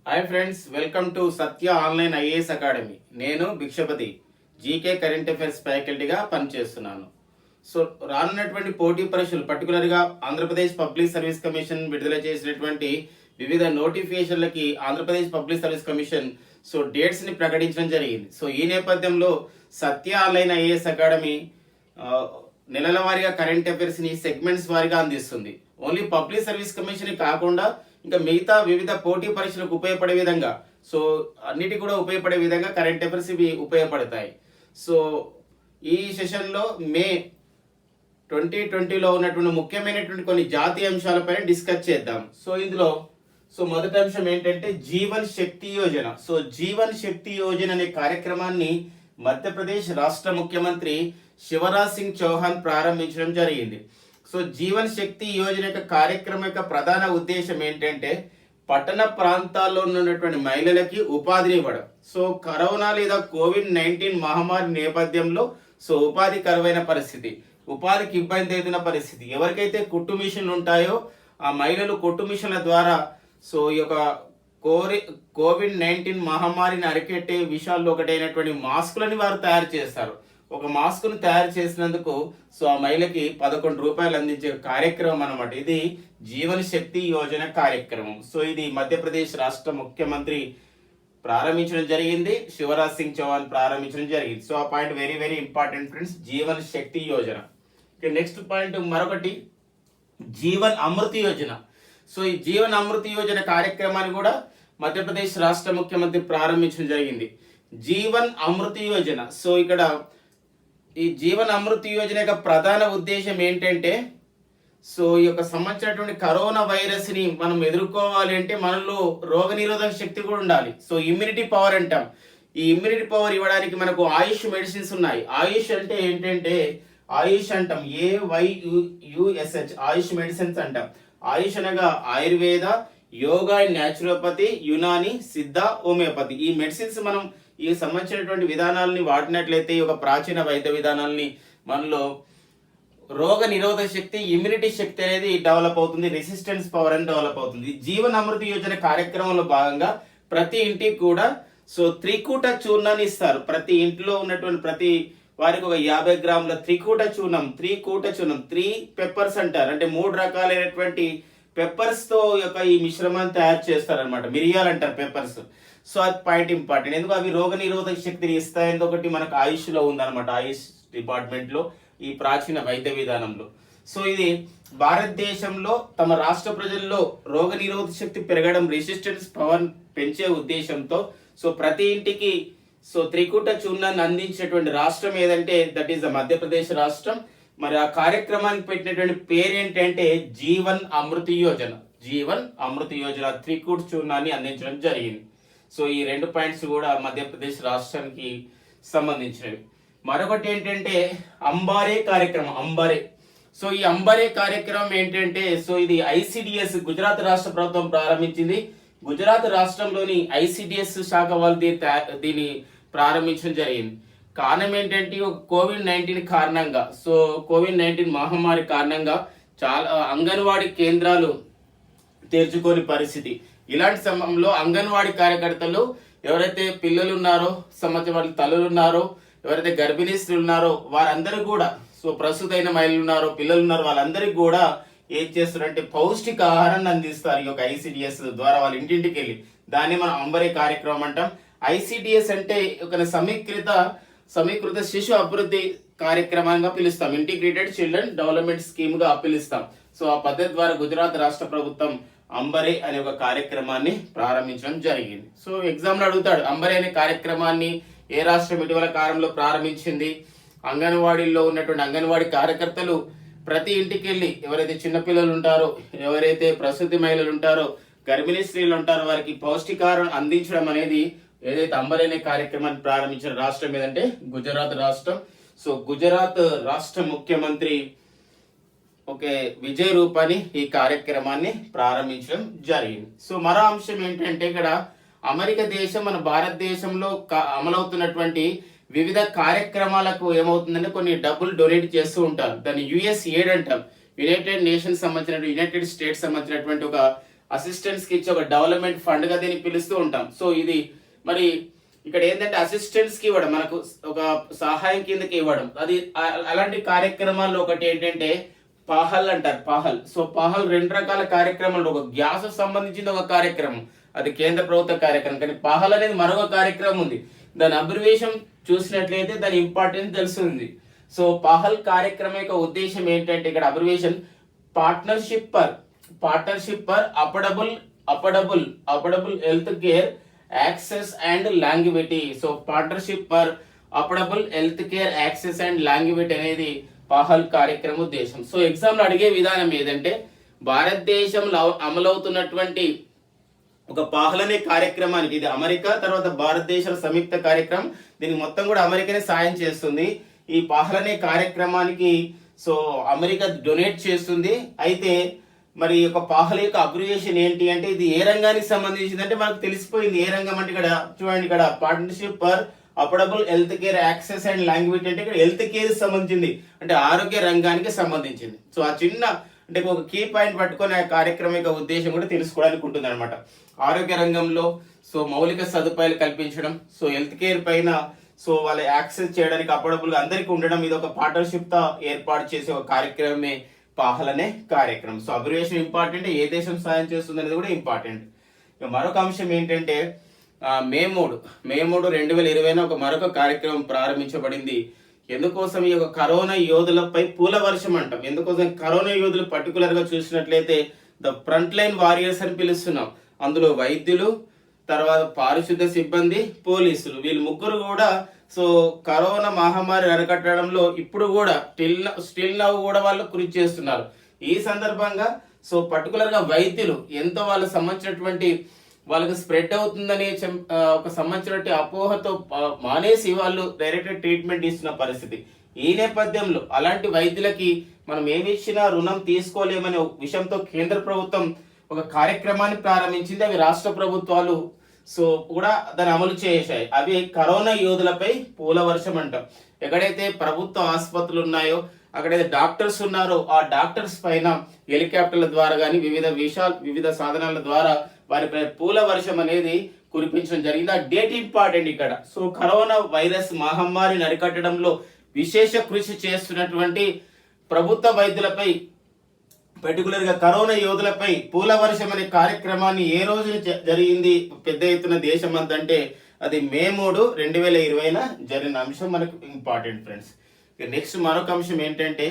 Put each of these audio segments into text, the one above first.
Hi friends, welcome to Satya online IAS academy. నేను Bhikshapathi GK current affairs ఫ్యాకల్టీగా పనిచేస్తున్నాను. So రానున్నటువంటి పోటీ పరీక్షలు, పర్టికులర్గా ఆంధ్రప్రదేశ్ పబ్లిక్ సర్వీస్ కమిషన్ విడుదల చేసినటువంటి వివిధ నోటిఫికేషన్లకి ఆంధ్రప్రదేశ్ పబ్లిక్ సర్వీస్ కమిషన్ డేట్స్ని ప్రకటించడం జరిగింది. సో ఈ నేపథ్యంలో సత్య ఆన్లైన్ ఐఏఎస్ అకాడమీ నెలల వారీగా కరెంట్ అఫైర్స్ని సెగ్మెంట్స్ వారీగా అందిస్తుంది. ఓన్లీ పబ్లిక్ సర్వీస్ కమిషన్ కాకుండా ఇంకా మిగతా వివిధ పోటీ పరీక్షలకు ఉపయోగపడే విధంగా, సో అన్నిటి కూడా ఉపయోగపడే విధంగా కరెంట్ అఫైర్స్ ఇవి ఉపయోగపడతాయి. సో ఈ సెషన్లో మే 2020లో ఉన్నటువంటి ముఖ్యమైనటువంటి కొన్ని జాతీయ అంశాలపైన డిస్కస్ చేద్దాం. సో ఇందులో మొదటి అంశం ఏంటంటే జీవన్ శక్తి యోజన. సో జీవన్ శక్తి యోజన అనే కార్యక్రమాన్ని మధ్యప్రదేశ్ రాష్ట్ర ముఖ్యమంత్రి శివరాజ్ సింగ్ చౌహాన్ ప్రారంభించడం జరిగింది. సో జీవన్ శక్తి యోజన యొక్క కార్యక్రమం యొక్క ప్రధాన ఉద్దేశం ఏంటంటే పట్టణ ప్రాంతాల్లో ఉన్నటువంటి మహిళలకి ఉపాధిని ఇవ్వడం. సో కరోనా లేదా కోవిడ్-19 మహమ్మారి నేపథ్యంలో ఉపాధి కరువైన పరిస్థితి, ఉపాధికి ఇబ్బంది అవుతున్న పరిస్థితి, ఎవరికైతే కుట్టు మిషన్లు ఉంటాయో ఆ మహిళలు కుట్టు మిషన్ల ద్వారా ఈ యొక్క కోవిడ్-19 మహమ్మారిని అరికెట్టే విషయాల్లో ఒకటైనటువంటి మాస్కులని వారు తయారు చేస్తారు. ఒక మాస్కును తయారు చేసినందుకు ఆ మహిళకి 11 రూపాయలు అందించే కార్యక్రమం అన్నమాట. ఇది జీవన శక్తి యోజన కార్యక్రమం. సో ఇది మధ్యప్రదేశ్ రాష్ట్ర ముఖ్యమంత్రి ప్రారంభించడం జరిగింది, శివరాజ్ సింగ్ చౌహాన్ ప్రారంభించడం జరిగింది. సో ఆ point very very important friends, Jeevan Shakti Yojana. Next point మరొకటి జీవన్ అమృత్ యోజన. సో ఈ జీవన్ అమృత్ యోజన కార్యక్రమాన్ని కూడా మధ్యప్రదేశ్ రాష్ట్ర ముఖ్యమంత్రి ప్రారంభించడం జరిగింది. జీవన్ అమృత్ యోజన. సో ఇక్కడ ఈ జీవన్ అమృత్ యోజన యొక్క ప్రధాన ఉద్దేశం ఏంటంటే ఈ యొక్క సంబంధించినటువంటి కరోనా వైరస్ ని మనం ఎదుర్కోవాలి అంటే మనలో రోగ నిరోధక శక్తి కూడా ఉండాలి. సో ఇమ్యూనిటీ పవర్ అంటాం. ఈ ఇమ్యూనిటీ పవర్ ఇవ్వడానికి మనకు ఆయుష్ మెడిసిన్స్ ఉన్నాయి. ఆయుష్ అంటే ఏంటంటే ఆయుష్ అంటాం, AYUSH, ఆయుష్ మెడిసిన్స్ అంటాం. ఆయుష్ అనగా ఆయుర్వేద, యోగా అండ్ న్యాచురోపతి, యునాని, సిద్ధ, హోమియోపతి. ఈ మెడిసిన్స్ మనం ఈ సంబంధించినటువంటి విధానాలని వాడినట్లయితే ఈ యొక్క ప్రాచీన వైద్య విధానాలని మనలో రోగ నిరోధక శక్తి, ఇమ్యూనిటీ శక్తి అనేది డెవలప్ అవుతుంది, రెసిస్టెన్స్ పవర్ అని డెవలప్ అవుతుంది. జీవన్ అమృత్ యోజన కార్యక్రమంలో భాగంగా ప్రతి ఇంటికి కూడా త్రికూట చూర్ణాన్ని ఇస్తారు. ప్రతి ఇంట్లో ఉన్నటువంటి ప్రతి వారికి ఒక 50 గ్రాముల త్రికూట చూర్ణం, 3 పెప్పర్స్ అంటారు. అంటే 3 రకాలైనటువంటి పెప్పర్స్ తో యొక్క ఈ మిశ్రమాన్ని తయారు చేస్తారనమాట. మిరియాలు అంటారు పెప్పర్స్. సో అది పాయింట్ ఇంపార్టెంట్, ఎందుకు అవి రోగ నిరోధక శక్తిని ఇస్తాయి. ఒకటి మనకు ఆయుష్లో ఉందన్నమాట, ఆయుష్ డిపార్ట్మెంట్ లో ఈ ప్రాచీన వైద్య విధానంలో. సో ఇది భారతదేశంలో తమ రాష్ట్ర ప్రజల్లో రోగ నిరోధక శక్తి పెరగడం, రెసిస్టెన్స్ పవర్ పెంచే ఉద్దేశంతో ప్రతి ఇంటికి త్రికూట చూర్ణాన్ని అందించేటువంటి రాష్ట్రం ఏదంటే దట్ ఈస్ ద మధ్యప్రదేశ్ రాష్ట్రం. మరి ఆ కార్యక్రమానికి పెట్టినటువంటి పేరు ఏంటంటే జీవన్ అమృత్ యోజన. జీవన్ అమృత్ యోజన త్రికూట చూర్ణాన్ని అందించడం జరిగింది. సో ఈ 2 పాయింట్స్ కూడా మధ్యప్రదేశ్ రాష్ట్రానికి సంబంధించినవి. మరొకటి ఏంటంటే అంబారే కార్యక్రమం. అంబారే. సో ఈ అంబారే కార్యక్రమం ఏంటంటే ఇది ICDS గుజరాత్ రాష్ట్ర ప్రభుత్వం ప్రారంభించింది. గుజరాత్ రాష్ట్రంలోని ICDS శాఖ వాళ్ళు దీన్ని ప్రారంభించడం జరిగింది. కారణం ఏంటంటే కోవిడ్-19 కారణంగా, కోవిడ్-19 మహమ్మారి కారణంగా చాలా అంగన్వాడీ కేంద్రాలు తెరుచుకోని పరిస్థితి. ఇలాంటి సమయంలో అంగన్వాడీ కార్యకర్తలు ఎవరైతే పిల్లలు ఉన్నారో, వాళ్ళ తల్లులు ఉన్నారో, ఎవరైతే గర్భిణీ స్త్రీలు ఉన్నారో వారందరూ కూడా ప్రస్తుతైన మహిళలు ఉన్నారో, పిల్లలు ఉన్నారో, వాళ్ళందరికీ కూడా ఏం చేస్తారంటే పౌష్టిక ఆహారాన్ని అందిస్తారు ఈ యొక్క ICDS ద్వారా వాళ్ళ ఇంటింటికి వెళ్ళి. దాన్ని మనం అంబరే కార్యక్రమం అంటాం. ICDS అంటే ఒక సమీకృత శిశు అభివృద్ధి కార్యక్రమంగా పిలుస్తాం, ఇంటిగ్రేటెడ్ చిల్డ్రన్ డెవలప్మెంట్ స్కీమ్ గా పిలుస్తాం. ఆ పద్ధతి ద్వారా గుజరాత్ రాష్ట్ర ప్రభుత్వం అంబరే అనే ఒక కార్యక్రమాన్ని ప్రారంభించడం జరిగింది. ఎగ్జామ్ లో అడుగుతాడు, అంబరే అనే కార్యక్రమాన్ని ఏ రాష్ట్రం ఇటీవల కాలంలో ప్రారంభించింది? అంగన్వాడీల్లో ఉన్నటువంటి అంగన్వాడీ కార్యకర్తలు ప్రతి ఇంటికి వెళ్ళి ఎవరైతే చిన్నపిల్లలు ఉంటారో, ఎవరైతే ప్రసూతి మహిళలు ఉంటారో, గర్భిణీ స్త్రీలు ఉంటారో వారికి పౌష్టికాహారం అందించడం అనేది ఏదైతే అంబరే అనే కార్యక్రమాన్ని ప్రారంభించిన రాష్ట్రం ఏదంటే గుజరాత్ రాష్ట్రం. గుజరాత్ రాష్ట్ర ముఖ్యమంత్రి విజయ్ రూపాని ఈ కార్యక్రమాన్ని ప్రారంభించడం జరిగింది. మరో అంశం ఏంటంటే ఇక్కడ అమెరికా దేశం మన భారతదేశంలో అమలవుతున్నటువంటి వివిధ కార్యక్రమాలకు ఏమవుతుందంటే కొన్ని డబ్బులు డొనేట్ చేస్తూ ఉంటారు. దాన్ని US ఎయిడ్ అంటాం. యునైటెడ్ నేషన్స్ సంబంధించినటువంటి, యునైటెడ్ స్టేట్స్ సంబంధించినటువంటి ఒక అసిస్టెంట్స్ కి ఇచ్చే ఒక డెవలప్మెంట్ ఫండ్ గా దీన్ని పిలుస్తూ ఉంటాం. సో ఇది మరి ఇక్కడ ఏంటంటే అసిస్టెంట్స్ కి ఇవ్వడం, మనకు ఒక సహాయం కిందకి ఇవ్వడం, అది అలాంటి కార్యక్రమాల్లో ఒకటి ఏంటంటే పహల్ అంటారు. పహల్. సో పహల్ రెండు రకాల కార్యక్రమాలు, ఒక గ్యాస్ సంబంధించిన ఒక కార్యక్రమం, అది కేంద్ర ప్రభుత్వ కార్యక్రమం. కానీ పహల్ అనేది మరొక కార్యక్రమం ఉంది. దాని అబ్రివేషన్ చూసినట్లయితే దాని ఇంపార్టెన్స్ తెలుస్తుంది. సో పహల్ కార్యక్రమం యొక్క ఉద్దేశం ఏంటంటే ఇక్కడ abbreviation partnership for affordable health care access and longevity. So partnership for affordable health care access and longevity అనేది పహల్ కార్యక్రమం ఉద్దేశం. సో ఎగ్జామ్ లో అడిగే విధానం ఏదంటే భారతదేశంలో అమలవుతున్నటువంటి ఒక పహల్ అనే కార్యక్రమానికి, ఇది అమెరికా తర్వాత భారతదేశం సంయుక్త కార్యక్రమం, దీనికి మొత్తం కూడా అమెరికానే సాయం చేస్తుంది. ఈ పహల్ అనే కార్యక్రమానికి సో అమెరికా డొనేట్ చేస్తుంది. అయితే మరి ఒక పహల్ యొక్క అబ్రివేషన్ ఏంటి అంటే ఇది ఏ రంగానికి సంబంధించింది అంటే మనకు తెలిసిపోయింది ఏ రంగం అంటే. ఇక్కడ చూడండి, ఇక్కడ partnership for affordable health care access and language అంటే ఇక్కడ హెల్త్ కేర్ సంబంధించింది, అంటే ఆరోగ్య రంగానికి సంబంధించింది. సో ఆ చిన్న అంటే ఒక కీ పాయింట్ పట్టుకొని ఆ కార్యక్రమం యొక్క ఉద్దేశం కూడా తెలుసుకోవడానికి ఉంటుంది అనమాట. ఆరోగ్య రంగంలో సో మౌలిక సదుపాయాలు కల్పించడం, సో హెల్త్ కేర్ పైన సో వాళ్ళ యాక్సెస్ చేయడానికి అఫోర్డబుల్ గా అందరికీ ఉండడం, ఇది ఒక పార్ట్నర్షిప్ తో ఏర్పాటు చేసే ఒక కార్యక్రమమే పహల్ అనే కార్యక్రమం. సో అబ్రివేషన్ ఇంపార్టెంట్, ఏ దేశం సాయం చేస్తుంది అనేది కూడా ఇంపార్టెంట్. ఇక మరొక అంశం ఏంటంటే మే 3 2020 ఒక మరొక కార్యక్రమం ప్రారంభించబడింది. ఎందుకోసం ఈ యొక్క కరోనా యోధులపై పూల వర్షం అంటాం. ఎందుకోసం కరోనా యోధులు పర్టికులర్ గా చూసినట్లయితే ద ఫ్రంట్ లైన్ వారియర్స్ అని పిలుస్తున్నాం. అందులో వైద్యులు, తర్వాత పారిశుద్ధ సిబ్బంది, పోలీసులు, వీళ్ళు ముగ్గురు కూడా సో కరోనా మహమ్మారి అరికట్టడంలో ఇప్పుడు కూడా స్టిల్ నవ్ కూడా వాళ్ళు కృషి చేస్తున్నారు. ఈ సందర్భంగా సో పర్టికులర్ గా వైద్యులు ఎంతో వాళ్ళకి సంబంధించినటువంటి వాళ్ళకి స్ప్రెడ్ అవుతుందని ఒక సంబంధించినటువంటి అపోహతో మానేసి వాళ్ళు డైరెక్ట్ ట్రీట్మెంట్ ఇస్తున్న పరిస్థితి. ఈ నేపథ్యంలో అలాంటి వైద్యులకి మనం ఏమి ఇచ్చినా రుణం తీసుకోలేమనే విషయంతో కేంద్ర ప్రభుత్వం ఒక కార్యక్రమాన్ని ప్రారంభించింది. అవి రాష్ట్ర ప్రభుత్వాలు సో కూడా దాన్ని అమలు చేశాయి. అవి కరోనా యోధులపై పూల వర్షం అంటాం. ఎక్కడైతే ప్రభుత్వ ఆసుపత్రులు ఉన్నాయో, అక్కడైతే డాక్టర్స్ ఉన్నారో ఆ డాక్టర్స్ పైన హెలికాప్టర్ల ద్వారా కానీ వివిధ సాధనాల ద్వారా వారిపై పూల వర్షం అనేది కురిపించడం జరిగింది. ఆ డేట్ ఇంపార్టెంట్ ఇక్కడ. సో కరోనా వైరస్ మహమ్మారిని అరికట్టడంలో విశేష కృషి చేస్తున్నటువంటి ప్రభుత్వ వైద్యులపై, పర్టికులర్ గా కరోనా యోధులపై పూల వర్షం అనే కార్యక్రమాన్ని ఏ రోజు జరిగింది పెద్ద ఎత్తున దేశం అంతా అంటే అది మే 3 2020 జరిగిన అంశం మనకు ఇంపార్టెంట్ ఫ్రెండ్స్. నెక్స్ట్ మరొక అంశం ఏంటంటే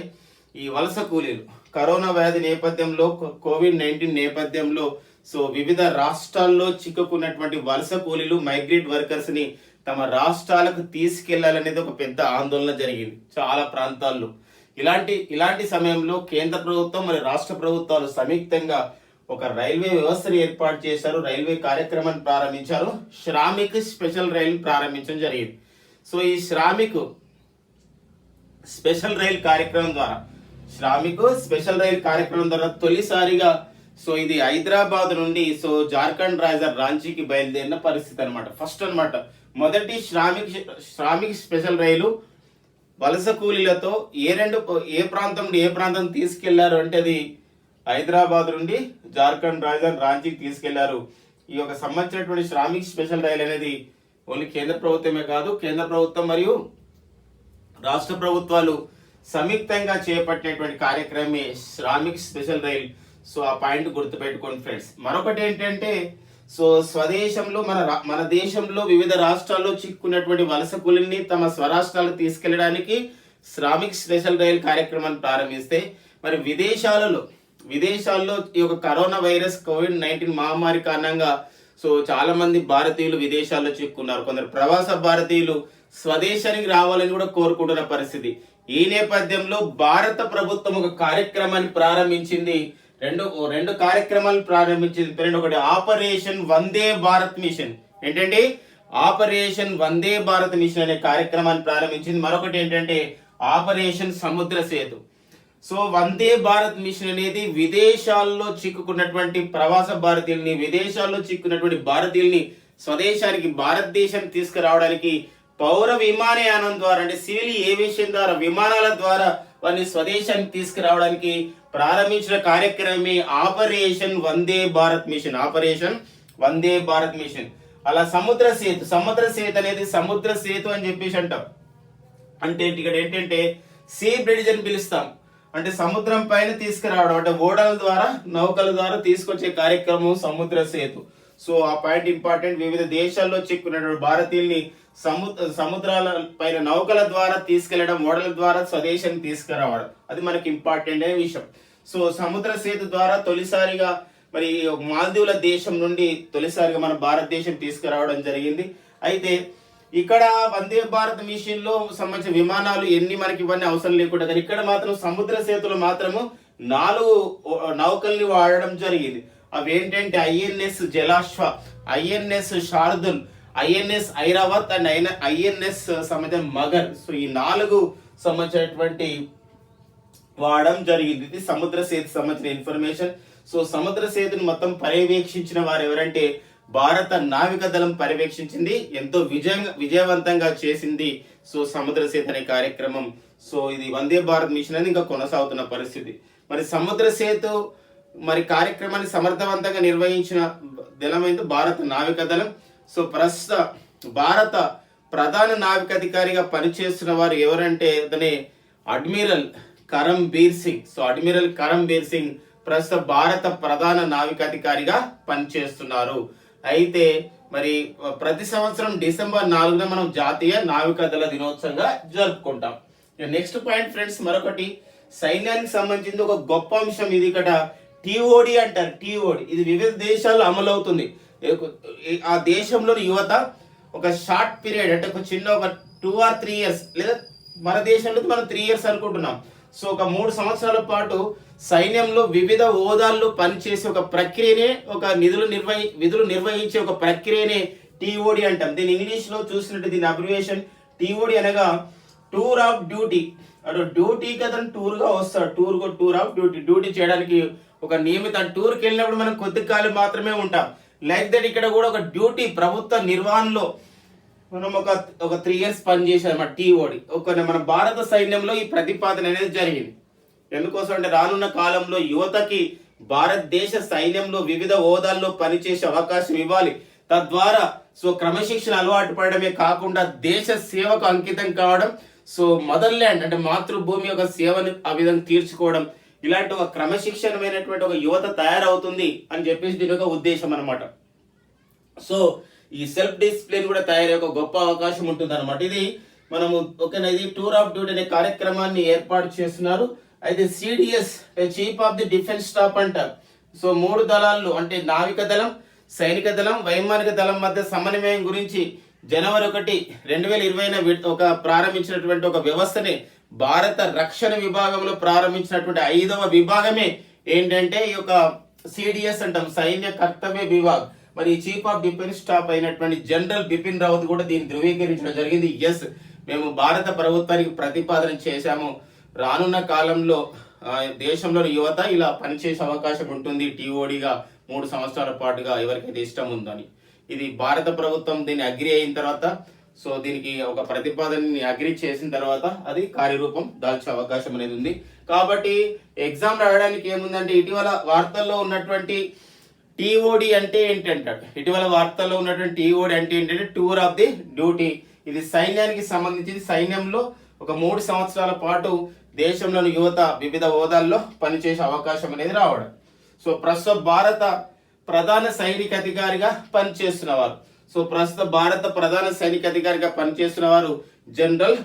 ఈ వలస కూలీలు కరోనా వ్యాధి నేపథ్యంలో, COVID-19 నేపథ్యంలో సో వివిధ రాష్ట్రాల్లో చిక్కుకున్నటువంటి వలస కూలీలు, మైగ్రేట్ వర్కర్స్ ని తమ రాష్ట్రాలకు తీసుకెళ్లాలనేది ఒక పెద్ద ఆందోళన జరిగింది చాలా ప్రాంతాల్లో. ఇలాంటి సమయంలో కేంద్ర ప్రభుత్వం మరి రాష్ట్ర ప్రభుత్వాలు సంయుక్తంగా ఒక రైల్వే వ్యవస్థను ఏర్పాటు చేశారు. రైల్వే కార్యక్రమాన్ని ప్రారంభించారు. శ్రామిక్ స్పెషల్ రైలు ప్రారంభించడం జరిగింది. సో ఈ శ్రామిక్ స్పెషల్ రైలు కార్యక్రమం ద్వారా తొలిసారిగా సో ఇది హైదరాబాద్ నుండి సో జార్ఖండ్ రాజధాని రాంచీకి బయలుదేరిన పరిస్థితి అనమాట. ఫస్ట్ అనమాట మొదటి శ్రామిక్ స్పెషల్ రైలు వలస కూలీలతో ఏ ప్రాంతం నుండి ఏ ప్రాంతం తీసుకెళ్లారు అంటే అది హైదరాబాద్ నుండి జార్ఖండ్ రాజధాని రాంచీకి తీసుకెళ్లారు. ఈ యొక్క సంబంధించినటువంటి శ్రామిక్ స్పెషల్ రైలు అనేది ఓన్లీ కేంద్ర ప్రభుత్వమే కాదు, కేంద్ర ప్రభుత్వం మరియు రాష్ట్ర ప్రభుత్వాలు సంయుక్తంగా చేపట్టినటువంటి కార్యక్రమమే శ్రామిక్ స్పెషల్ రైలు. సో ఆ పాయింట్ గుర్తుపెట్టుకోండి ఫ్రెండ్స్. మరొకటి ఏంటంటే సో స్వదేశంలో మన దేశంలో వివిధ రాష్ట్రాల్లో చిక్కున్నటువంటి వలస కూలీని తమ స్వరాష్ట్రాలకు తీసుకెళ్లడానికి శ్రామిక్ స్పెషల్ రైలు కార్యక్రమాన్ని ప్రారంభిస్తే మరి విదేశాల్లో ఈ యొక్క కరోనా వైరస్ COVID-19 మహమ్మారి కారణంగా సో చాలా మంది భారతీయులు విదేశాల్లో చిక్కున్నారు. కొందరు ప్రవాస భారతీయులు స్వదేశానికి రావాలని కూడా కోరుకుంటున్న పరిస్థితి. ఈ నేపథ్యంలో భారత ప్రభుత్వం ఒక కార్యక్రమాన్ని ప్రారంభించింది. రెండు కార్యక్రమాలు ప్రారంభించింది. ఒకటి ఆపరేషన్ వందే భారత్ మిషన్. ఏంటంటే ఆపరేషన్ వందే భారత్ మిషన్ అనే కార్యక్రమాన్ని ప్రారంభించింది. మరొకటి ఏంటంటే ఆపరేషన్ సముద్ర సేతు. సో వందే భారత్ మిషన్ అనేది విదేశాల్లో చిక్కుకున్నటువంటి ప్రవాస భారతీయుల్ని, విదేశాల్లో చిక్కున్నటువంటి భారతీయుల్ని స్వదేశానికి భారతదేశానికి తీసుకురావడానికి పౌర విమానయానం ద్వారా అంటే సివిల్ ఏవియేషన్ ద్వారా విమానాల ద్వారా వారిని స్వదేశానికి తీసుకురావడానికి ప్రారంభించిన కార్యక్రమమే operation Vande Bharat machine. Operation Vande Bharat machine. అలా సముద్ర సేతు అనేది సముద్ర సేతు అని చెప్పేసి అంటాం. అంటే ఇక్కడ ఏంటంటే సీ బ్రిడ్జ్ అని పిలుస్తాం. అంటే సముద్రం పైన తీసుకురావడం, అంటే ఓడల ద్వారా నౌకల ద్వారా తీసుకొచ్చే కార్యక్రమం సముద్ర సేతు. సో ఆ పాయింట్ ఇంపార్టెంట్. వివిధ దేశాల్లో చిక్కున్నటువంటి భారతీయుల్ని సముద్రాల పైన నౌకల ద్వారా తీసుకెళ్లడం, ఓడల ద్వారా స్వదేశానికి తీసుకురావడం, అది మనకి ఇంపార్టెంట్ అనే విషయం. సో సముద్ర సేతు ద్వారా తొలిసారిగా మరి మాల్దీవుల దేశం నుండి తొలిసారిగా మన భారతదేశం తీసుకురావడం జరిగింది. అయితే ఇక్కడ వందే భారత్ మిషన్ లో సంబంధించిన విమానాలు ఎన్ని మనకి ఇవన్నీ అవసరం లేకుండా, కానీ ఇక్కడ మాత్రం సముద్ర సేతులు మాత్రము 4 నౌకల్ని వాడడం జరిగింది. అవి ఏంటంటే INS Jalashwa, INS Shardul, INS Airavat and INS సంబంధించిన మగర్. సో ఈ 4 సంబంధించినటువంటి వాడడం జరిగింది. ఇది సముద్ర సేతు సంబంధించిన ఇన్ఫర్మేషన్. సో సముద్ర సేతుని మొత్తం పర్యవేక్షించిన వారు ఎవరంటే భారత నావిక దళం పర్యవేక్షించింది, ఎంతో విజయవంతంగా చేసింది. సో సముద్ర సేతు అనే కార్యక్రమం. సో ఇది వందే భారత్ మిషన్ అనేది ఇంకా కొనసాగుతున్న పరిస్థితి. మరి సముద్ర సేతు మరి కార్యక్రమాన్ని సమర్థవంతంగా నిర్వహించిన దళమైంది భారత నావిక దళం. సో ప్రస్తుత భారత ప్రధాన నావికాధికారిగా పనిచేస్తున్న వారు ఎవరంటే అతనే admiral Karambir Singh. So admiral Karambir Singh ప్రస్తుత భారత ప్రధాన నావికాధికారిగా పనిచేస్తున్నారు. అయితే మరి ప్రతి సంవత్సరం డిసెంబర్ 4న మనం జాతీయ నావికాదళ దినోత్సవంగా జరుపుకుంటాం. నెక్స్ట్ పాయింట్ ఫ్రెండ్స్, మరొకటి సైన్యానికి సంబంధించింది ఒక గొప్ప అంశం. ఇది ఇక్కడ టీఓడి అంటారు. టీఓడి ఇది వివిధ దేశాల్లో అమలవుతుంది. ఆ దేశంలోని యువత ఒక షార్ట్ పీరియడ్, అంటే ఒక చిన్న ఒక 2 or 3 years, లేదా మన దేశంలో మనం 3 years అనుకుంటున్నాం. సో ఒక 3 సంవత్సరాల పాటు సైన్యంలో వివిధ హోదాల్లో పనిచేసే ఒక ప్రక్రియనే, ఒక విధులు నిర్వహించే ఒక ప్రక్రియనే టీఓడి అంటాం. దీని ఇంగ్లీష్ లో చూసినట్టు దీని అబ్రివేషన్ టీఓడి అనగా టూర్ ఆఫ్ డ్యూటీ. అటు డ్యూటీకి అతను టూర్ గా వస్తాడు. టూర్ ఆఫ్ డ్యూటీ, డ్యూటీ చేయడానికి ఒక నియమిత టూర్కి వెళ్ళినప్పుడు మనం కొద్ది కాలం మాత్రమే ఉంటాం. లైక్ దట్ ఇక్కడ కూడా ఒక డ్యూటీ, ప్రభుత్వ నిర్వహణలో మనం ఒక 3 years పనిచేసాం టీఓడి. మన భారత సైన్యంలో ఈ ప్రతిపాదన అనేది జరిగింది. ఎందుకోసం అంటే రానున్న కాలంలో యువతకి భారతదేశ సైన్యంలో వివిధ హోదాల్లో పనిచేసే అవకాశం ఇవ్వాలి. తద్వారా సో క్రమశిక్షణ అలవాటు పడడమే కాకుండా దేశ సేవకు అంకితం కావడం, సో మదర్ ల్యాండ్ అంటే మాతృభూమి యొక్క సేవను ఆ విధంగా తీర్చుకోవడం, ఇలాంటి ఒక క్రమశిక్షణమైనటువంటి ఒక యువత తయారవుతుంది అని చెప్పేసి దీని యొక్క ఉద్దేశం అనమాట. సో ఈ సెల్ఫ్ డిసిప్లిన్ కూడా తయారయ్యే ఒక గొప్ప అవకాశం ఉంటుంది అనమాట. ఇది మనము ఓకేనా, ఇది టూర్ ఆఫ్ డ్యూటీ అనే కార్యక్రమాన్ని ఏర్పాటు చేస్తున్నారు. అయితే CDS chief of the defence staff అంటారు. సో 3 దళాలు అంటే నావిక దళం, సైనిక దళం, వైమానిక దళం మధ్య సమన్వయం గురించి జనవరి 1, 2020 ప్రారంభించినటువంటి ఒక వ్యవస్థనే భారత రక్షణ విభాగంలో ప్రారంభించినటువంటి 5వ విభాగమే ఏంటంటే ఈ యొక్క సిడిఎస్ అంటాం, సైన్య కర్తవ్య విభాగ్. మరి చీఫ్ ఆఫ్ డిఫెన్స్ స్టాఫ్ అయినటువంటి జనరల్ బిపిన్ రావత్ కూడా దీన్ని ధృవీకరించడం జరిగింది. ఎస్, మేము భారత ప్రభుత్వానికి ప్రతిపాదన చేశాము, రానున్న కాలంలో దేశంలోని యువత ఇలా పనిచేసే అవకాశం ఉంటుంది టీఓడిగా 3 సంవత్సరాల పాటుగా ఎవరికైతే ఇష్టం ఉందని. ఇది భారత ప్రభుత్వం దీన్ని అగ్రి అయిన తర్వాత, సో దీనికి ఒక ప్రతిపాదనని అగ్రి చేసిన తర్వాత అది కార్యరూపం దాల్చే అవకాశం అనేది ఉంది. కాబట్టి ఎగ్జామ్ రాయడానికి ఏముందంటే ఇటీవల వార్తల్లో ఉన్నటువంటి టీఓడి అంటే ఏంటంటాడు, ఇటీవల వార్తల్లో ఉన్నటువంటి టీఓడి అంటే ఏంటంటే టూర్ ఆఫ్ ది డ్యూటీ. ఇది సైన్యానికి సంబంధించి సైన్యంలో ఒక 3 సంవత్సరాల పాటు దేశంలోని యువత వివిధ హోదాల్లో పనిచేసే అవకాశం అనేది రావడం. సో ప్రస్తుత భారత ప్రధాన సైనిక అధికారిగా పనిచేస్తున్నవారు, సో ప్రస్తుత భారత ప్రధాన సైనిక అధికారిగా పనిచేస్తున్న వారు జనరల్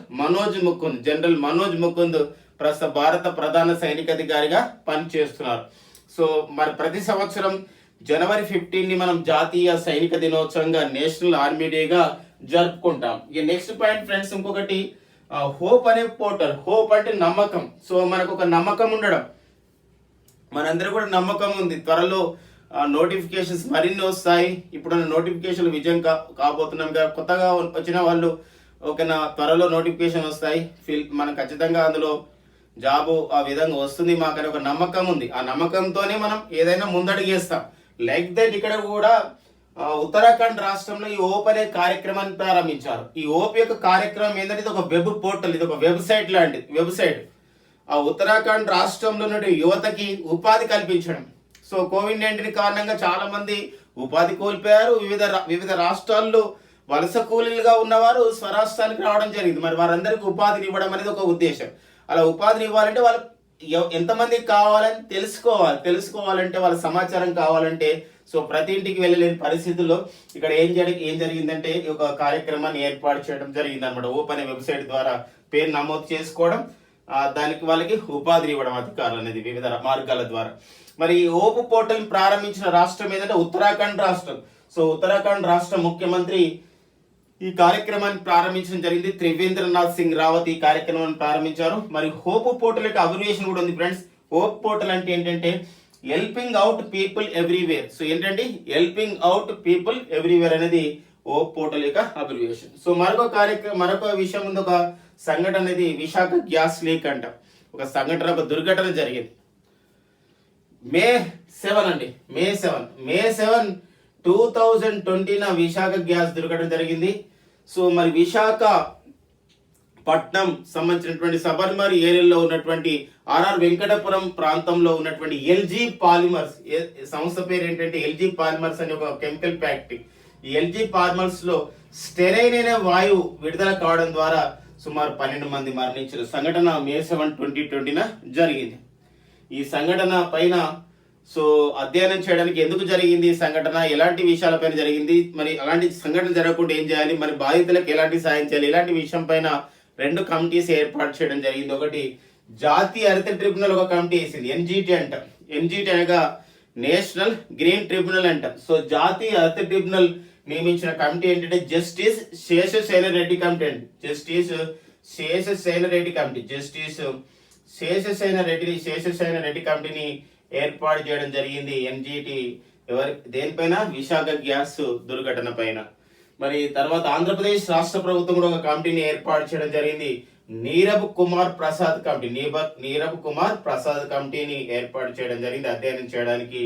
మనోజ్ ముకుంద్ ప్రస్తుత భారత ప్రధాన సైనిక అధికారిగా పనిచేస్తున్నారు. సో మరి ప్రతి సంవత్సరం జనవరి 15ని మనం జాతీయ సైనిక దినోత్సవంగా, నేషనల్ ఆర్మీ డేగా జరుపుకుంటాం. ఇక నెక్స్ట్ పాయింట్ ఫ్రెండ్స్, ఇంకొకటి హోప్ అనే పోర్టల్. హోప్ అంటే నమ్మకం. సో మనకు ఒక నమ్మకం ఉండడం, మనందరూ కూడా నమ్మకం ఉంది. త్వరలో నోటిఫికేషన్స్ మరిన్ని వస్తాయి. ఇప్పుడున్న నోటిఫికేషన్లు విజయం కాబోతున్నాం. కొత్తగా వచ్చిన వాళ్ళు ఓకేనా, త్వరలో నోటిఫికేషన్ వస్తాయి. మనం ఖచ్చితంగా అందులో జాబు ఆ విధంగా వస్తుంది మాకని ఒక నమ్మకం ఉంది. ఆ నమ్మకంతోనే మనం ఏదైనా ముందడుగేస్తాం. లైక్ దట్ ఇక్కడ కూడా ఉత్తరాఖండ్ రాష్ట్రంలో ఈ ఓప్ అనే కార్యక్రమాన్ని ప్రారంభించారు. ఈ ఓప్ యొక్క కార్యక్రమం ఏంటంటే ఇది ఒక వెబ్ పోర్టల్, ఇది ఒక వెబ్సైట్ లాంటిది. వెబ్సైట్ ఆ ఉత్తరాఖండ్ రాష్ట్రంలో ఉన్న యువతకి ఉపాధి కల్పించడం. సో కోవిడ్-19 కారణంగా చాలా మంది ఉపాధి కోల్పోయారు. వివిధ రాష్ట్రాల్లో వలస కూలీలుగా ఉన్నవారు స్వరాష్ట్రానికి రావడం జరిగింది. మరి వారందరికీ ఉపాధిని ఇవ్వడం అనేది ఒక ఉద్దేశం. అలా ఉపాధిని ఇవ్వాలంటే వాళ్ళు ఎంతమందికి కావాలని తెలుసుకోవాలంటే వాళ్ళ సమాచారం కావాలంటే సో ప్రతి ఇంటికి వెళ్ళలేని పరిస్థితుల్లో ఇక్కడ ఏం జరిగిందంటే ఒక కార్యక్రమాన్ని ఏర్పాటు చేయడం జరిగింది అనమాట. ఓపెన్ వెబ్సైట్ ద్వారా పేరు నమోదు చేసుకోవడం, దానికి వాళ్ళకి ఉపాధిని ఇవ్వడం అధికారులు అనేది వివిధ మార్గాల ద్వారా. మరి ఓపు పోర్టల్ ప్రారంభించిన రాష్ట్రం ఏదంటే ఉత్తరాఖండ్ రాష్ట్రం. సో ఉత్తరాఖండ్ రాష్ట్ర ముఖ్యమంత్రి ఈ కార్యక్రమాన్ని ప్రారంభించడం జరిగింది. త్రివేంద్రనాథ్ సింగ్ రావత్ ఈ కార్యక్రమాన్ని ప్రారంభించారు. మరి హోప్ పోర్టల్ యొక్క అబ్రివియేషన్ కూడా ఉంది ఫ్రెండ్స్. హోప్ పోర్టల్ అంటే ఏంటంటే helping out people everywhere. So ఏంటంటే హెల్పింగ్ అవుట్ పీపుల్ ఎవ్రీవేర్ అనేది హోప్ పోర్టల్ యొక్క అబ్రివియేషన్. సో మరొక విషయం ఉంది. ఒక సంఘటన అనేది విశాఖ గ్యాస్ లీక్ అంట. ఒక సంఘటన, ఒక దుర్ఘటన జరిగింది మే 7 2020 విశాఖ గ్యాస్ దుర్ఘటన జరిగింది. సో మరి విశాఖ పట్నం సంబంధించినటువంటి సబర్మరి ఏరియాలో ఉన్నటువంటి ఆర్ఆర్ వెంకటపురం ప్రాంతంలో ఉన్నటువంటి ఎల్జీ పాలిమర్స్ సంస్థ పేరు ఏంటంటే ఎల్జీ పాలిమర్స్ అనే ఒక కెమికల్ ఫ్యాక్టరీ. ఈ ఎల్జీ పాలిమర్స్ లో స్టెరైన్ అనే వాయువు విడుదల కావడం ద్వారా సుమారు 12 మంది మరణించిన సంఘటన మే 7, 2020 జరిగింది. ఈ సంఘటన పైన సో అధ్యయనం చేయడానికి ఎందుకు జరిగింది ఈ సంఘటన, ఎలాంటి విషయాలపైన జరిగింది, మరి అలాంటి సంఘటన జరగకుండా ఏం చేయాలి, మరి బాధితులకు ఎలాంటి సాయం చేయాలి, ఇలాంటి విషయం పైన 2 కమిటీస్ ఏర్పాటు చేయడం జరిగింది. ఒకటి జాతీయ హరిత ట్రిబ్యునల్ ఒక కమిటీ వేసింది, ఎన్జిటి అంట. ఎన్జిటి అనగా నేషనల్ గ్రీన్ ట్రిబ్యునల్ అంట. సో జాతీయ హరిత ట్రిబ్యునల్ నియమించిన కమిటీ ఏంటంటే జస్టిస్ శేషశయన రెడ్డి కమిటీ అండి. జస్టిస్ శేషశయన రెడ్డి కమిటీని ఏర్పాటు చేయడం జరిగింది. ఎన్జిటి దేనిపైన, విశాఖ గ్యాస్ దుర్ఘటన పైన. మరి తర్వాత ఆంధ్రప్రదేశ్ రాష్ట్ర ప్రభుత్వం కూడా ఒక కమిటీని ఏర్పాటు చేయడం జరిగింది. నీరబ్ కుమార్ ప్రసాద్ కమిటీని ఏర్పాటు చేయడం జరిగింది అధ్యయనం చేయడానికి.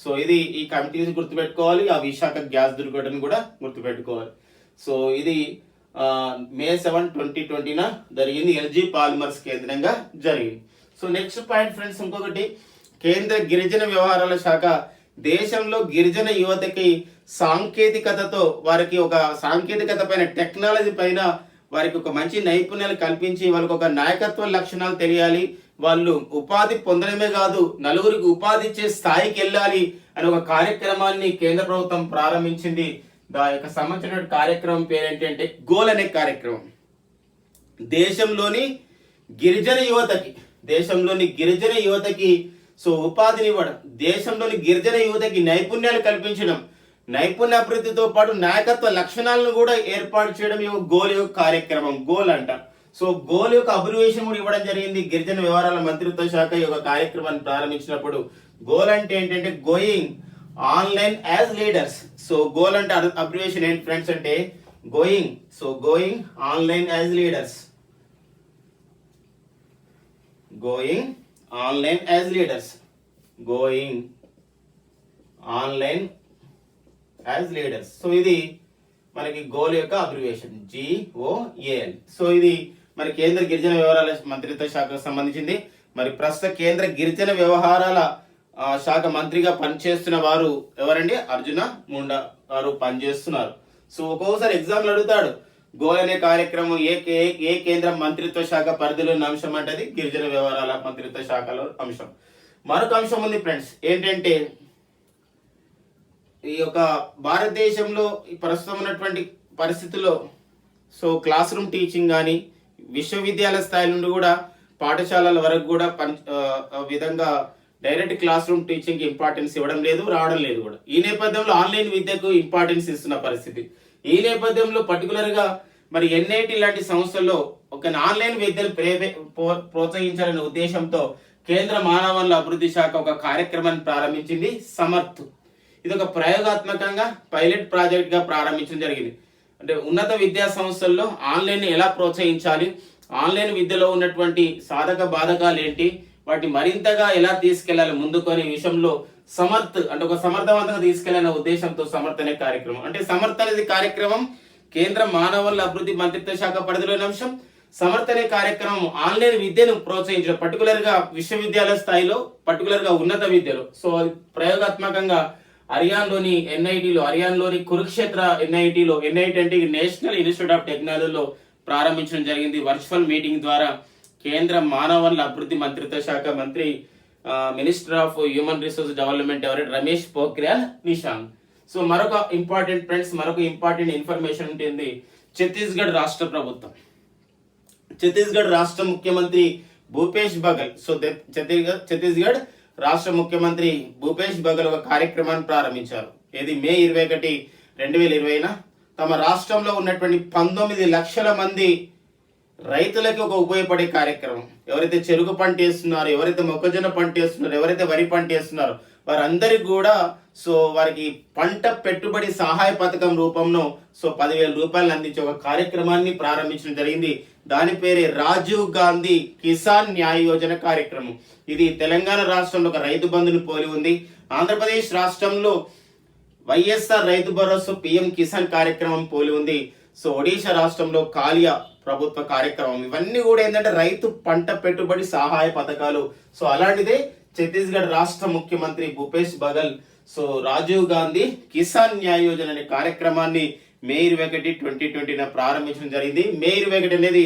సో ఇది ఈ కమిటీని గుర్తుపెట్టుకోవాలి. ఆ విశాఖ గ్యాస్ దుర్ఘటన కూడా గుర్తుపెట్టుకోవాలి. సో ఇది మే 7, 2020 జరిగింది. ఎల్జీ పాలిమర్స్ కేంద్రంగా జరిగింది. సో నెక్స్ట్ పాయింట్ ఫ్రెండ్స్, ఇంకొకటి కేంద్ర గిరిజన వ్యవహారాల శాఖ దేశంలో గిరిజన యువతకి సాంకేతికతతో వారికి ఒక సాంకేతికత పైన, టెక్నాలజీ పైన వారికి ఒక మంచి నైపుణ్యాలు కల్పించి వాళ్ళకి ఒక నాయకత్వ లక్షణాలు తెలియాలి, వాళ్ళు ఉపాధి పొందడమే కాదు నలుగురికి ఉపాధి ఇచ్చే స్థాయికి వెళ్ళాలి అనే ఒక కార్యక్రమాన్ని కేంద్ర ప్రభుత్వం ప్రారంభించింది. దాని యొక్క సంబంధించిన కార్యక్రమం పేరేంటంటే గోల్ అనే కార్యక్రమం. దేశంలోని గిరిజన యువతకి సో ఉపాధిని ఇవ్వడం, దేశంలోని గిరిజన యువతకి నైపుణ్యాలు కల్పించడం, నైపుణ్య అభివృద్ధితో పాటు నాయకత్వ లక్షణాలను కూడా ఏర్పాటు చేయడం ఈ గోల్ యొక్క కార్యక్రమం. గోల్ అంట. సో గోల్ యొక్క అబ్రివియేషన్ కూడా ఇవ్వడం జరిగింది. గిరిజన వ్యవహారాల మంత్రిత్వ శాఖ ఈ యొక్క కార్యక్రమాన్ని ప్రారంభించినప్పుడు గోల్ అంటే ఏంటంటే going online as leaders. So goal అంటే అబ్రివియేషన్ ఏంటి ఫ్రెండ్స్ అంటే going. So going online as leaders. Going online as leaders. So ఇది మనకి గోల్ యొక్క అబ్రివియేషన్ GOAL. సో ఇది మరి కేంద్ర గిరిజన వ్యవహారాల మంత్రిత్వ శాఖకు సంబంధించింది. మరి ప్రస్తుత కేంద్ర గిరిజన వ్యవహారాల శాఖ మంత్రిగా పనిచేస్తున్న వారు ఎవరండి? అర్జున ముండా వారు పనిచేస్తున్నారు. సో ఒక్కొక్కసారి ఎగ్జామ్లు అడుగుతాడు, గోల్ అనే కార్యక్రమం ఏ కేంద్ర మంత్రిత్వ శాఖ పరిధిలో ఉన్న అంశం అంటే అది గిరిజన వ్యవహారాల మంత్రిత్వ శాఖలో అంశం. మరొక అంశం ఉంది ఫ్రెండ్స్, ఏంటంటే ఈ యొక్క భారతదేశంలో ప్రస్తుతం ఉన్నటువంటి పరిస్థితుల్లో సో క్లాస్ రూమ్ టీచింగ్ కానీ విశ్వవిద్యాలయ స్థాయి నుండి కూడా పాఠశాలల వరకు కూడా విధంగా direct class room teaching importance ఇవ్వడం లేదు, రావడం లేదు కూడా. ఈ నేపథ్యంలో ఆన్లైన్ విద్యకు ఇంపార్టెన్స్ ఇస్తున్న పరిస్థితి. ఈ నేపథ్యంలో పర్టికులర్గా మరి NIT లాంటి సంస్థల్లో ఒక ఆన్లైన్ విద్యను ప్రోత్సహించాలనే ఉద్దేశంతో కేంద్ర మానవ వనరుల అభివృద్ధి శాఖ ఒక కార్యక్రమాన్ని ప్రారంభించింది, సమర్థ్. ఇది ఒక ప్రయోగాత్మకంగా పైలట్ ప్రాజెక్ట్ గా ప్రారంభించడం జరిగింది. అంటే ఉన్నత విద్యా సంస్థల్లో ఆన్లైన్ ఎలా ప్రోత్సహించాలి, ఆన్లైన్ విద్యలో ఉన్నటువంటి సాధక బాధకాలు ఏంటి, వాటిని మరింతగా ఎలా తీసుకెళ్లాలి ముందుకు అనే విషయంలో సమర్థ్ అంటే ఒక సమర్థవంతంగా తీసుకెళ్లనే ఉద్దేశంతో సమర్థ్ అనే కార్యక్రమం. అంటే సమర్థ్ అనేది కార్యక్రమం కేంద్ర మానవ వనరుల అభివృద్ధి మంత్రిత్వ శాఖ పరిధిలోని అంశం. సమర్థ్ అనే కార్యక్రమం ఆన్లైన్ విద్యను ప్రోత్సహించడం, పర్టికులర్గా విశ్వవిద్యాలయ స్థాయిలో, పర్టికులర్గా ఉన్నత విద్యలో. సో అది ప్రయోగాత్మకంగా హర్యానాలోని కురుక్షేత్ర ఎన్ఐటి అంటే నేషనల్ ఇన్స్టిట్యూట్ ఆఫ్ టెక్నాలజీలో ప్రారంభించడం జరిగింది. వర్చువల్ మీటింగ్ ద్వారా కేంద్ర మానవ వనరుల అభివృద్ధి మంత్రిత్వ శాఖ మంత్రి minister of human resource development ఎవరైతే రమేష్ పోఖ్రియాల్ నిశాంక్. సో మరొక ఇంపార్టెంట్ ఇన్ఫర్మేషన్ ఉంటుంది. ఛత్తీస్గఢ్ రాష్ట్ర ముఖ్యమంత్రి భూపేష్ బఘెల్. సో ఛత్తీస్గఢ్ రాష్ట్ర ముఖ్యమంత్రి భూపేష్ బఘెల్ ఒక కార్యక్రమాన్ని ప్రారంభించారు. ఇది మే 21, 2020 తమ రాష్ట్రంలో ఉన్నటువంటి 19 లక్షల మంది రైతులకి ఒక ఉపయోగపడే కార్యక్రమం. ఎవరైతే చెరుకు పంట వేస్తున్నారో, ఎవరైతే మొక్కజొన్న పంట వేస్తున్నారో, ఎవరైతే వరి పంట వేస్తున్నారో వారందరికీ కూడా సో వారికి పంట పెట్టుబడి సహాయ పథకం రూపంలో 10,000 రూపాయలు అందించే ఒక కార్యక్రమాన్ని ప్రారంభించడం జరిగింది. దాని పేరే రాజీవ్ గాంధీ కిసాన్ న్యాయ యోజన కార్యక్రమం. ఇది తెలంగాణ రాష్ట్రంలో ఒక రైతు బంధుని పోలి ఉంది. ఆంధ్రప్రదేశ్ రాష్ట్రంలో వైఎస్ఆర్ రైతు భరోసా పిఎం కిసాన్ కార్యక్రమం పోలి ఉంది. సో ఒడిశా రాష్ట్రంలో కాలియా ప్రభుత్వ కార్యక్రమం. ఇవన్నీ కూడా ఏంటంటే రైతు పంట పెట్టుబడి సహాయ పథకాలు. సో అలాంటిదే ఛత్తీస్గఢ్ రాష్ట్ర ముఖ్యమంత్రి భూపేష్ బఘెల్ సో రాజీవ్ గాంధీ కిసాన్ న్యాయ యోజన అనే కార్యక్రమాన్ని మే 21, 2020 ప్రారంభించడం జరిగింది. మే 21 అనేది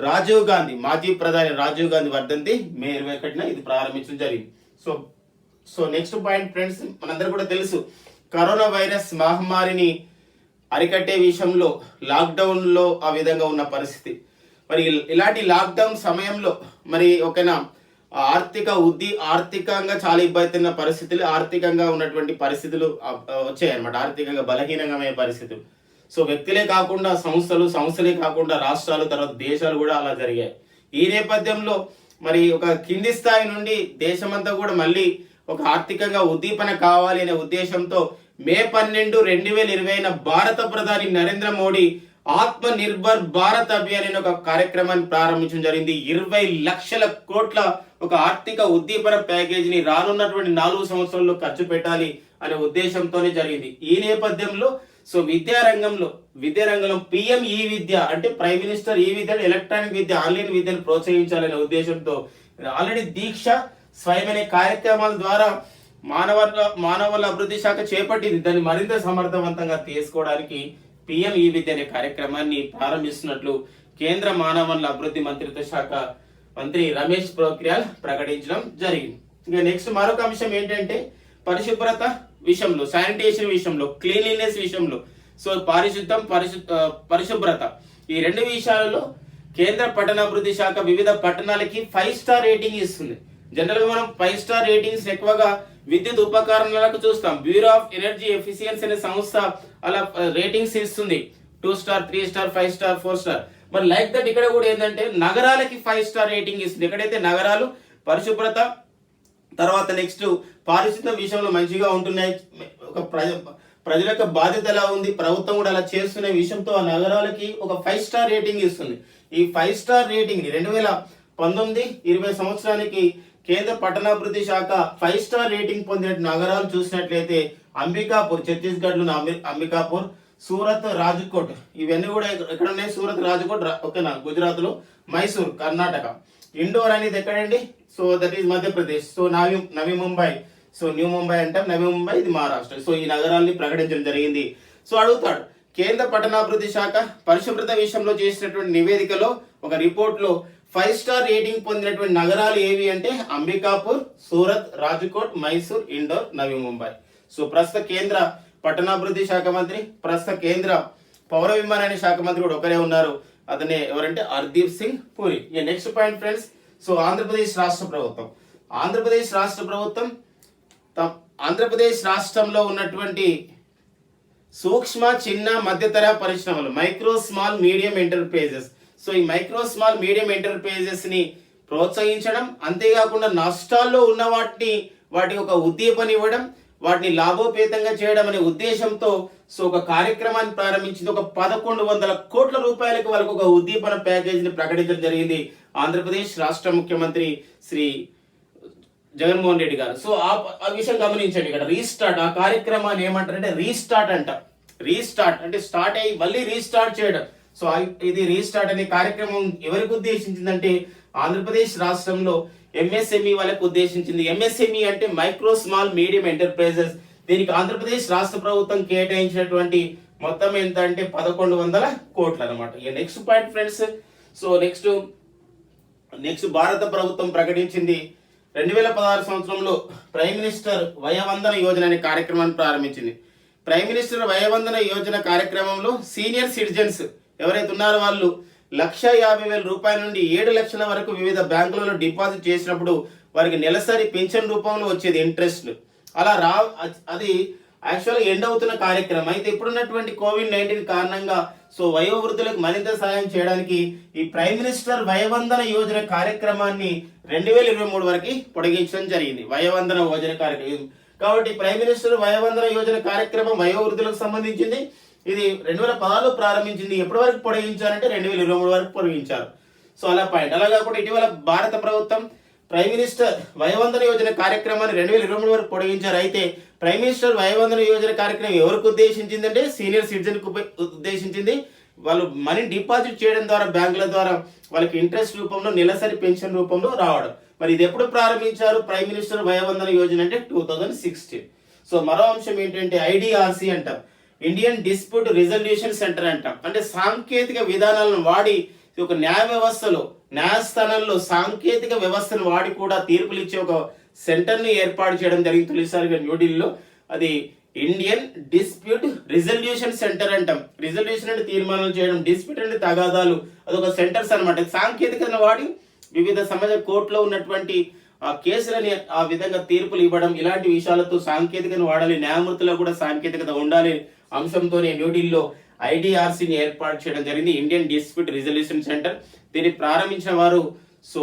రాజీవ్ గాంధీ, మాజీ ప్రధాని రాజీవ్ గాంధీ వర్ధంతి. మే 21 ఇది ప్రారంభించడం జరిగింది. సో నెక్స్ట్ పాయింట్ ఫ్రెండ్స్, మనందరూ కూడా తెలుసు కరోనా వైరస్ మహమ్మారిని అరికట్టే విషయంలో లాక్డౌన్లో ఆ విధంగా ఉన్న పరిస్థితి. మరి ఇలాంటి లాక్డౌన్ సమయంలో మరి ఒకనా ఆర్థికంగా చాలా ఇబ్బంది పరిస్థితులు, ఆర్థికంగా ఉన్నటువంటి పరిస్థితులు వచ్చాయన్నమాట. ఆర్థికంగా బలహీనంగా పరిస్థితులు. సో వ్యక్తులే కాకుండా సంస్థలే కాకుండా రాష్ట్రాలు, తర్వాత దేశాలు కూడా అలా జరిగాయి. ఈ నేపథ్యంలో మరి ఒక కింది స్థాయి నుండి దేశమంతా కూడా మళ్ళీ ఒక ఆర్థికంగా ఉద్దీపన కావాలి అనే ఉద్దేశంతో మే 12, 2020 భారత ప్రధాని నరేంద్ర మోడీ ఆత్మ నిర్భర్ భారత్ అభియాన్ అనే ఒక కార్యక్రమాన్ని ప్రారంభించడం జరిగింది. 20 లక్షల కోట్ల ఒక ఆర్థిక ఉద్దీపన ప్యాకేజీని రానున్నటువంటి 4 సంవత్సరాల్లో ఖర్చు పెట్టాలి అనే ఉద్దేశంతోనే జరిగింది. ఈ నేపథ్యంలో సో విద్యారంగంలో పిఎం ఈ విద్య అంటే ప్రైమ్ మినిస్టర్ ఈ విద్య, ఎలక్ట్రానిక్ విద్య, ఆన్లైన్ విద్యను ప్రోత్సహించాలనే ఉద్దేశంతో ఆల్రెడీ దీక్ష స్వయం అనే కార్యక్రమాల ద్వారా మానవ అభివృద్ధి శాఖ చేపట్టింది. దాన్ని మరింత సమర్థవంతంగా తీసుకోవడానికి పిఎం ఈ విద్య అనే కార్యక్రమాన్ని ప్రారంభిస్తున్నట్లు కేంద్ర మానవ వనరుల అభివృద్ధి మంత్రిత్వ శాఖ మంత్రి రమేష్ పోఖ్రియాల్ ప్రకటించడం జరిగింది. ఇంకా నెక్స్ట్ మరొక అంశం ఏంటంటే పరిశుభ్రత విషయంలో, శానిటేషన్ విషయంలో, క్లీన్లీనెస్ విషయంలో, సో పరిశుభ్రత ఈ 2 విషయాలలో కేంద్ర పట్టణాభివృద్ధి శాఖ వివిధ పట్టణాలకి 5 స్టార్ రేటింగ్ ఇస్తుంది. జనరల్ గా మనం 5 స్టార్ రేటింగ్స్ ఎక్కువగా విద్యుత్ ఉపకరణాలకు చూస్తాం. బ్యూరో ఆఫ్ ఎనర్జీ ఎఫిషియన్సీ అనే సంస్థ అలా రేటింగ్స్ ఇస్తుంది. 2 స్టార్, 3 స్టార్, 5 స్టార్, 4 స్టార్. మరి లైక్ దట్ ఇక్కడ కూడా ఏంటంటే నగరాలకి 5 స్టార్ రేటింగ్ ఇస్తుంది. ఎక్కడైతే నగరాలు పరిశుభ్రత, తర్వాత నెక్స్ట్ పారిశుద్ధ్య విషయంలో మంచిగా ఉంటున్నాయి, ఒక ప్రజల యొక్క బాధ్యత ఎలా ఉంది, ప్రభుత్వం కూడా అలా చేస్తున్న విషయంతో ఆ నగరాలకి ఒక 5 స్టార్ రేటింగ్ ఇస్తుంది. ఈ 5 స్టార్ రేటింగ్ ని 2019-20 సంవత్సరానికి కేంద్ర పట్టణాభివృద్ధి శాఖ 5 స్టార్ రేటింగ్ పొందిన నగరాలు చూసినట్లయితే అంబికాపూర్, ఛత్తీస్గఢ్ లోని అంబికాపూర్, సూరత్, రాజ్కోట్, ఇవన్నీ కూడా ఎక్కడ ఉన్నాయి? సూరత్, రాజ్కోట్ ఓకేనా, గుజరాత్ లో, మైసూర్ కర్ణాటక. ఇండోర్ అనేది ఎక్కడండి? So that is Madhya Pradesh. So Navi Mumbai, so New Mumbai అంటాం, నవీ ముంబై ఇది మహారాష్ట్ర. సో ఈ నగరాల్ని ప్రకటించడం జరిగింది. సో అడుగుతాడు కేంద్ర పట్టణాభివృద్ధి శాఖ పరిశుభ్రత విషయంలో చేసినటువంటి నివేదికలో ఒక రిపోర్ట్ లో 5 స్టార్ రేటింగ్ పొందినటువంటి నగరాలు ఏవి అంటే అంబికాపూర్, సూరత్, రాజ్కోట్, మైసూర్, ఇండోర్, నవీ ముంబై. సో ప్రస్తుత కేంద్ర పట్టణాభివృద్ధి శాఖ మంత్రి, ప్రస్తుత కేంద్ర పౌర విమానయాన శాఖ మంత్రి కూడా ఒకరే ఉన్నారు. అతనే ఎవరంటే Hardeep Singh puri. Next point friends, so Andhra Pradesh రాష్ట్రంలో ఉన్నటువంటి సూక్ష్మ, చిన్న, మధ్యతర పరిశ్రమలు, micro small medium enterprises. So ఈ మైక్రో స్మాల్ మీడియం ఎంటర్ప్రైజెస్ ని ప్రోత్సహించడం, అంతేకాకుండా నష్టాల్లో ఉన్న వాటి ఒక ఉద్దీపన ఇవ్వడం, వాటిని లాభోపేతంగా చేయడం అనే ఉద్దేశంతో సో ఒక కార్యక్రమాన్ని ప్రారంభించింది. ఒక 1100 కోట్ల రూపాయలకు వాళ్ళకు ఒక ఉద్దీపన ప్యాకేజీని ప్రకటించడం జరిగింది ఆంధ్రప్రదేశ్ రాష్ట్ర ముఖ్యమంత్రి శ్రీ జగన్మోహన్ రెడ్డి గారు. సో ఆ విషయం గమనించండి. ఇక్కడ రీస్టార్ట్, ఆ కార్యక్రమాన్ని ఏమంటారంటే రీస్టార్ట్ అంట. రీస్టార్ట్ అంటే స్టార్ట్ అయ్యి మళ్ళీ రీస్టార్ట్ చేయడం. సో ఇది రీస్టార్ట్ అనే కార్యక్రమం ఎవరికి ఉద్దేశించిందంటే ఆంధ్రప్రదేశ్ రాష్ట్రంలో ఎంఎస్ఎంఈ వాళ్ళకు ఉద్దేశించింది. ఎంఎస్ఎంఈ అంటే మైక్రో స్మాల్ మీడియం ఎంటర్ప్రైజెస్. దీనికి ఆంధ్రప్రదేశ్ రాష్ట్ర ప్రభుత్వం కేటాయించినటువంటి మొత్తం ఎంత అంటే 1100 కోట్లు అనమాట. ఇక next point friends, so next భారత ప్రభుత్వం ప్రకటించింది 2016 సంవత్సరంలో ప్రైమ్ మినిస్టర్ వయోవందన యోజన అనే కార్యక్రమాన్ని ప్రారంభించింది. ప్రైమ్ మినిస్టర్ వయోవందన యోజన కార్యక్రమంలో సీనియర్ సిటిజన్స్ ఎవరైతే ఉన్నారో వాళ్ళు 1,50,000 రూపాయల నుండి 7 లక్షల వరకు వివిధ బ్యాంకులలో డిపాజిట్ చేసినప్పుడు వారికి నెలసరి పెన్షన్ రూపంలో వచ్చేది ఇంట్రెస్ట్. అలా అది యాక్చువల్గా ఎండ్ అవుతున్న కార్యక్రమం. అయితే ఇప్పుడున్నటువంటి COVID-19 కారణంగా సో వయోవృద్ధులకు మరింత సహాయం చేయడానికి ఈ ప్రైమ్ మినిస్టర్ వయోవందన యోజన కార్యక్రమాన్ని 2023 వరకు పొడిగించడం జరిగింది. వయోవందన యోజన కార్యక్రమం కాబట్టి ప్రైమ్ మినిస్టర్ వయోవందన యోజన కార్యక్రమం వయోవృద్ధులకు సంబంధించింది. ఇది 2016లో ప్రారంభించింది. ఎప్పటి వరకు పొడిగించారంటే 2023 వరకు పొడిగించారు. సో అలా పాయింట్. అలా కాకుండా ఇటీవల భారత ప్రభుత్వం ప్రైమ్ మినిస్టర్ వయోవందన యోజన కార్యక్రమాన్ని 2023 వరకు పొడిగించారు. అయితే ప్రైమ్ మినిస్టర్ వయోవందన యోజన కార్యక్రమం ఎవరికి ఉద్దేశించింది అంటే సీనియర్ సిటిజన్ కు ఉద్దేశించింది. వాళ్ళు మనీ డిపాజిట్ చేయడం ద్వారా బ్యాంకుల ద్వారా వాళ్ళకి ఇంట్రెస్ట్ రూపంలో నెలసరి పెన్షన్ రూపంలో రావడం. మరి ఇది ఎప్పుడు ప్రారంభించారు ప్రైమ్ మినిస్టర్ వయోవందన యోజన అంటే 2016. సో మరో అంశం ఏంటంటే ఐడిఆర్సి అంటాం, ఇండియన్ డిస్ప్యూట్ రిజల్యూషన్ సెంటర్ అంటాం. అంటే సాంకేతిక విధానాలను వాడి ఒక న్యాయ వ్యవస్థలో న్యాయస్థానంలో సాంకేతిక వ్యవస్థను వాడి కూడా తీర్పులు ఇచ్చే ఒక సెంటర్ని ఏర్పాటు చేయడం జరిగింది తొలిసారిగా న్యూఢిల్లీలో. అది ఇండియన్ డిస్ప్యూట్ రిజల్యూషన్ సెంటర్ అంటాం. రిజల్యూషన్ అంటే తీర్మానాలు చేయడం, డిస్ప్యూట్ అంటే తగాదాలు, అదొక సెంటర్స్ అనమాట. సాంకేతికతను వాడి వివిధ సమాజ కోర్టులో ఉన్నటువంటి కేసులని ఆ విధంగా తీర్పులు ఇవ్వడం, ఇలాంటి విషయాలతో సాంకేతికతను వాడాలి, న్యాయమూర్తులకు కూడా సాంకేతికత ఉండాలి అంశంతోనే న్యూఢిల్లీలో ఐడిఆర్సిని ఏర్పాటు చేయడం జరిగింది, ఇండియన్ డిస్ప్యూట్ రిజల్యూషన్ సెంటర్. దీన్ని ప్రారంభించిన వారు సో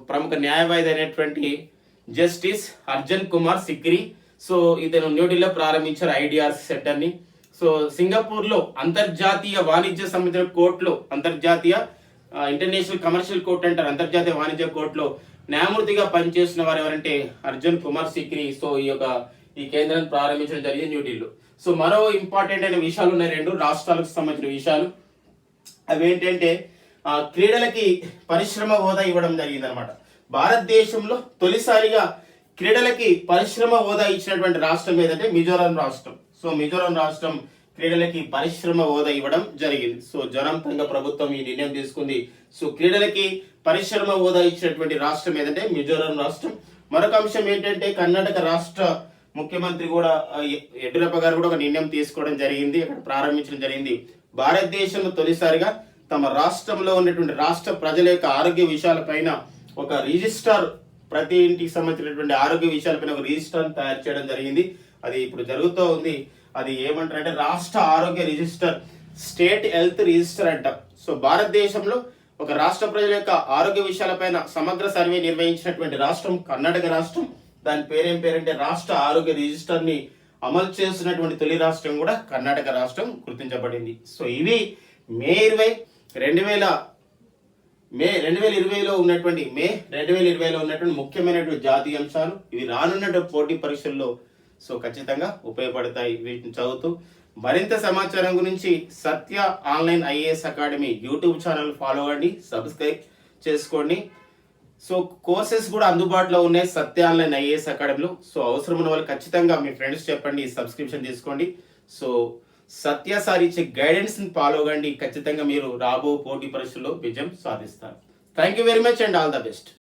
ప్రముఖ న్యాయవాది అయినటువంటి జస్టిస్ అర్జన్ కుమార్ సిక్రీ. సో ఇతను న్యూఢిల్లీలో ప్రారంభించారు ఐడిఆర్సి సెంటర్ని. సో సింగపూర్లో అంతర్జాతీయ వాణిజ్య సంబంధించిన కోర్టులో, అంతర్జాతీయ ఇంటర్నేషనల్ కమర్షియల్ కోర్ట్ అంటారు, అంతర్జాతీయ వాణిజ్య కోర్టులో న్యాయమూర్తిగా పనిచేస్తున్న వారు ఎవరంటే అర్జున్ కుమార్ సిక్రీ. సో ఈ కేంద్రాన్ని ప్రారంభించడం జరిగింది న్యూఢిల్లీలో. సో మరో ఇంపార్టెంట్ అయిన విషయాలు ఉన్నాయి, 2 రాష్ట్రాలకు సంబంధించిన విషయాలు. అవి ఏంటంటే క్రీడలకి పరిశ్రమ హోదా ఇవ్వడం జరిగింది అనమాట. భారతదేశంలో తొలిసారిగా క్రీడలకి పరిశ్రమ హోదా ఇచ్చినటువంటి రాష్ట్రం ఏదంటే మిజోరాం రాష్ట్రం. సో మిజోరాం రాష్ట్రం క్రీడలకి పరిశ్రమ హోదా ఇవ్వడం జరిగింది. సో జనంతంగా ప్రభుత్వం ఈ నిర్ణయం తీసుకుంది. సో క్రీడలకి పరిశ్రమ హోదా ఇచ్చినటువంటి రాష్ట్రం ఏదంటే మిజోరాం రాష్ట్రం. మరొక అంశం ఏంటంటే కర్ణాటక రాష్ట్ర ముఖ్యమంత్రి కూడా యడ్యూరప్ప గారు కూడా ఒక నిర్ణయం తీసుకోవడం జరిగింది, అక్కడ ప్రారంభించడం జరిగింది. భారతదేశంలో తొలిసారిగా తమ రాష్ట్రంలో ఉన్నటువంటి రాష్ట్ర ప్రజల యొక్క ఆరోగ్య విషయాలపైన ఒక రిజిస్టర్, ప్రతి ఇంటికి సంబంధించినటువంటి ఆరోగ్య విషయాలపైన ఒక రిజిస్టర్ తయారు చేయడం జరిగింది. అది ఇప్పుడు జరుగుతూ ఉంది. అది ఏమంటారంటే రాష్ట్ర ఆరోగ్య రిజిస్టర్, స్టేట్ హెల్త్ రిజిస్టర్ అంటాం. సో భారతదేశంలో ఒక రాష్ట్ర ప్రజల యొక్క ఆరోగ్య విషయాలపైన సమగ్ర సర్వే నిర్వహించినటువంటి రాష్ట్రం కర్ణాటక రాష్ట్రం. దాని పేరేం పేరంటే రాష్ట్ర ఆరోగ్య రిజిస్టర్ ని అమలు చేస్తున్నటువంటి తొలి రాష్ట్రం కూడా కర్ణాటక రాష్ట్రం గుర్తించబడింది. సో ఇవి మే 2020లో ఉన్నటువంటి ముఖ్యమైనటువంటి జాతీయ అంశాలు. ఇవి రానున్నటువంటి పోటీ పరీక్షల్లో సో ఖచ్చితంగా ఉపయోగపడతాయి. వీటిని చదువుతూ మరింత సమాచారం గురించి Satya online IAS academy YouTube channel follow అవ్వండి, సబ్స్క్రైబ్ చేసుకోండి. సో కోర్సెస్ కూడా అందుబాటులో ఉన్నాయి సత్య ఆన్లైన్ ఐఏఎస్ అకాడమీలో. సో అవసరం ఉన్న వాళ్ళు ఖచ్చితంగా మీ ఫ్రెండ్స్ చెప్పండి, సబ్స్క్రిప్షన్ తీసుకోండి. సో సత్య సార్ ఇచ్చే గైడెన్స్ ని ఫాలో అవ్వండి, ఖచ్చితంగా మీరు రాబో పోటీ పరీక్షల్లో విజయం సాధిస్తారు. Thank you very much and all the best.